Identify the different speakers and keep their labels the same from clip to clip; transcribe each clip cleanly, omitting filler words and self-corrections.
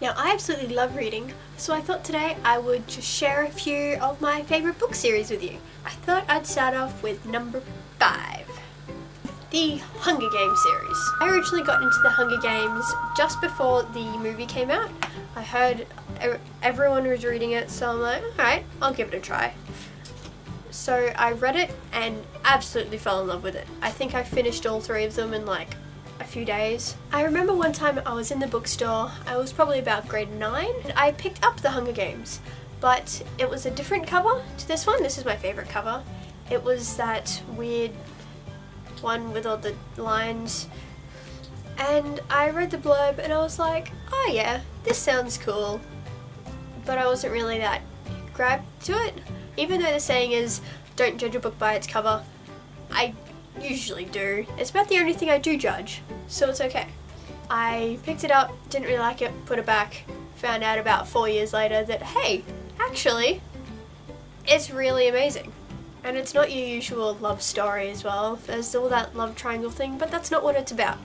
Speaker 1: Now, I absolutely love reading, so I thought today I would just share a few of my favourite book series with you. I thought I'd start off with number 5, the Hunger Games series. I originally got into the Hunger Games just before the movie came out. I heard everyone was reading it, so I'm like, alright, I'll give it a try. So I read it and absolutely fell in love with it. I think I finished all 3 of them in like a few days. I remember one time I was in the bookstore, I was probably about grade 9, and I picked up the Hunger Games, but it was a different cover to this one. This is my favourite cover. It was that weird one with all the lines, and I read the blurb and I was like, oh yeah, this sounds cool, but I wasn't really that grabbed to it. Even though the saying is, don't judge a book by its cover, I usually do. It's about the only thing I do judge, so it's okay. I picked it up, didn't really like it, put it back, found out about 4 years later that, hey, actually, it's really amazing. And it's not your usual love story as well. There's all that love triangle thing, but that's not what it's about.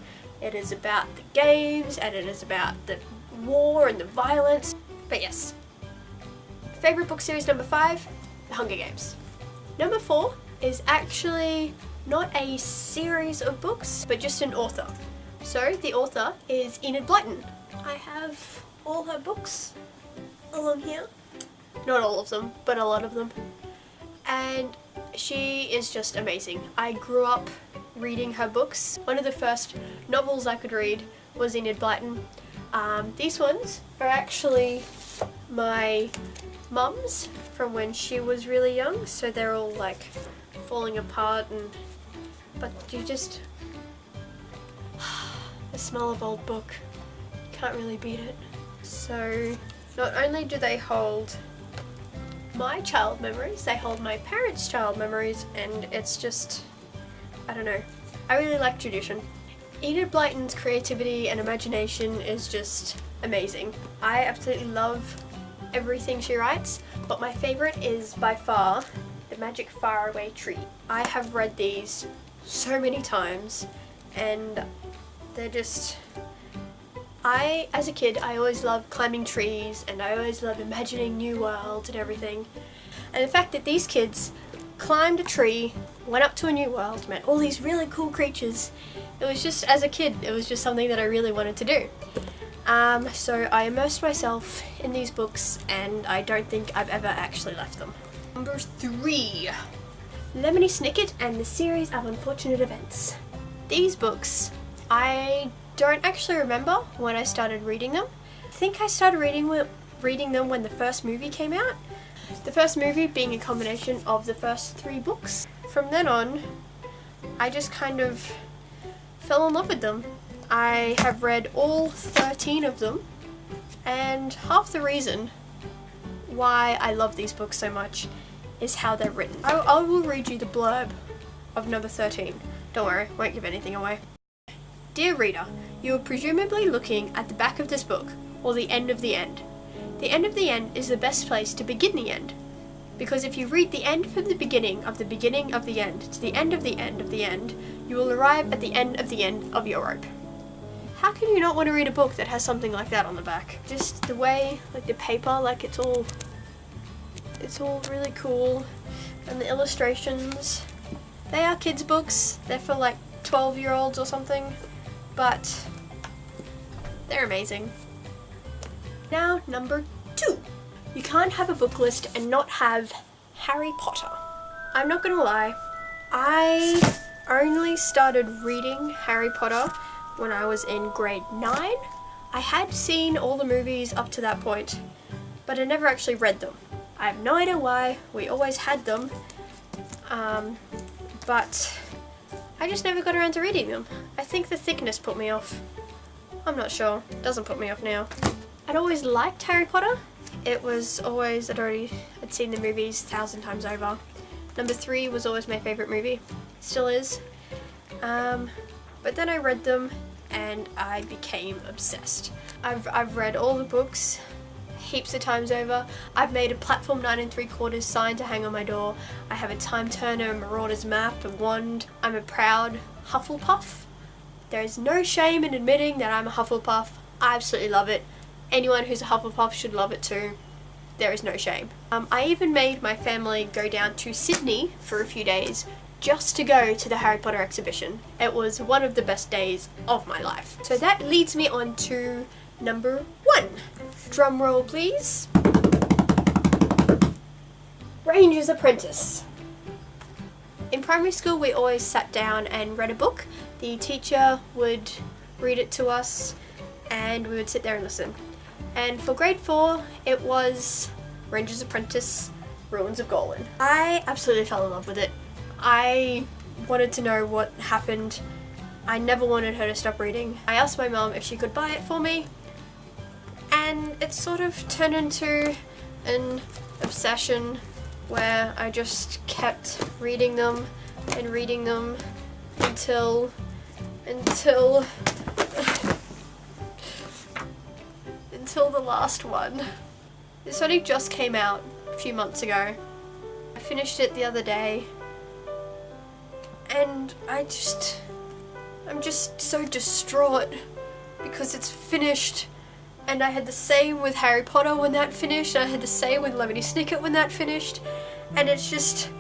Speaker 1: It is about the games, and it is about the war and the violence. But yes, favourite book series number 5, The Hunger Games. Number 4 is actually not a series of books, but just an author. So the author is Enid Blyton. I have all her books along here. Not all of them, but a lot of them. And she is just amazing. I grew up reading her books. One of the first novels I could read was Enid Blyton. These ones are actually my mum's from when she was really young, so they're all like falling apart, but you just the smell of old book, can't really beat it. So not only do they hold my child memories, they hold my parents' child memories, and it's just, I don't know, I really like tradition. Enid Blyton's creativity and imagination is just amazing. I absolutely love everything she writes, but my favourite is by far the Magic Faraway Tree. I have read these so many times, and they're just, as a kid, I always loved climbing trees, and I always loved imagining new worlds and everything. And the fact that these kids climbed a tree, went up to a new world, met all these really cool creatures, it was just, as a kid, it was just something that I really wanted to do. So I immersed myself in these books, and I don't think I've ever actually left them. Number 3, Lemony, Snicket and the Series of Unfortunate Events. These books, I don't actually remember when I started reading them. I think I started reading them when the first movie came out. The first movie being a combination of the first 3 books. From then on, I just kind of fell in love with them. I have read all 13 of them, and half the reason why I love these books so much is how they're written. I will read you the blurb of number 13. Don't worry, won't give anything away. Dear reader, you are presumably looking at the back of this book, or the end of the end. The end of the end is the best place to begin the end, because if you read the end from the beginning of the end to the end of the end of the end, you will arrive at the end of your rope. How can you not want to read a book that has something like that on the back? Just the way, like the paper, like it's all really cool, and the illustrations, they are kids' books, they're for like 12-year-olds or something, but they're amazing. Now, number 2. You can't have a book list and not have Harry Potter. I'm not gonna lie, I only started reading Harry Potter when I was in grade 9. I had seen all the movies up to that point, but I never actually read them. I have no idea why, we always had them, but I just never got around to reading them. I think the thickness put me off. I'm not sure, it doesn't put me off now. I'd always liked Harry Potter. It was always, I'd seen the movies 1,000 times over. Number 3 was always my favourite movie, still is. But then I read them and I became obsessed. I've read all the books heaps of times over. I've made a platform 9 3/4 sign to hang on my door. I have a time turner, a marauder's map, a wand. I'm a proud Hufflepuff. There is no shame in admitting that I'm a Hufflepuff. I absolutely love it. Anyone who's a Hufflepuff should love it too. There is no shame. I even made my family go down to Sydney for a few days just to go to the Harry Potter exhibition. It was one of the best days of my life. So that leads me on to number 1. Drum roll please. Ranger's Apprentice. In primary school we always sat down and read a book. The teacher would read it to us and we would sit there and listen. And for grade 4 it was Ranger's Apprentice, Ruins of Golan. I absolutely fell in love with it. I wanted to know what happened. I never wanted her to stop reading. I asked my mum if she could buy it for me, and it sort of turned into an obsession where I just kept reading them and reading them until the last one. This only just came out a few months ago. I finished it the other day and I'm just so distraught because it's finished. And I had the same with Harry Potter when that finished, and I had the same with Lemony Snicket when that finished, and it's just,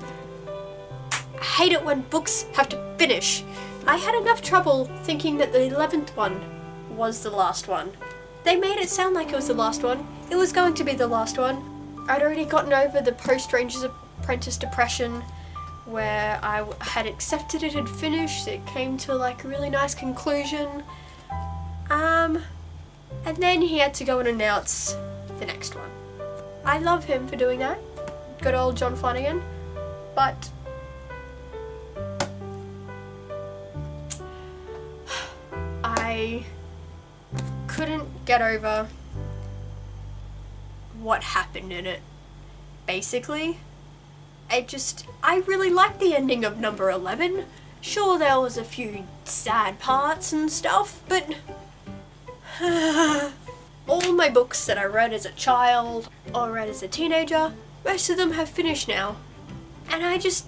Speaker 1: I hate it when books have to finish. I had enough trouble thinking that the 11th one was the last one. They made it sound like it was the last one. It was going to be the last one. I'd already gotten over the post-Ranger's Apprentice depression where I had accepted it had finished. It came to like a really nice conclusion. And then he had to go and announce the next one. I love him for doing that. Good old John Flanagan. But I couldn't get over what happened in it. Basically, I really liked the ending of number 11. Sure, there was a few sad parts and stuff, but all my books that I read as a child or read as a teenager, most of them have finished now. And I just,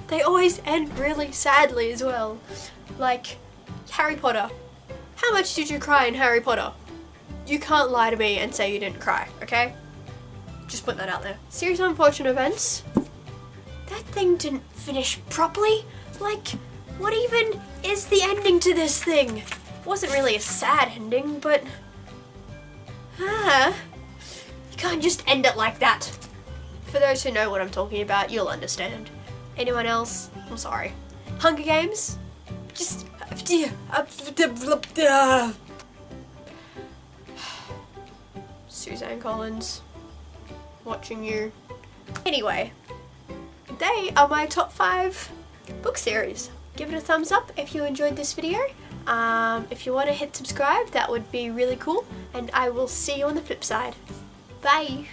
Speaker 1: they always end really sadly as well. Like Harry Potter. How much did you cry in Harry Potter? You can't lie to me and say you didn't cry, okay? Just put that out there. Series of Unfortunate Events. That thing didn't finish properly. Like, what even is the ending to this thing? It wasn't really a sad ending, but you can't just end it like that. For those who know what I'm talking about, you'll understand. Anyone else? I'm sorry. Hunger Games? Just Suzanne Collins, watching you. Anyway, they are my top 5 book series. Give it a thumbs up if you enjoyed this video. If you want to hit subscribe, that would be really cool, and I will see you on the flip side. Bye!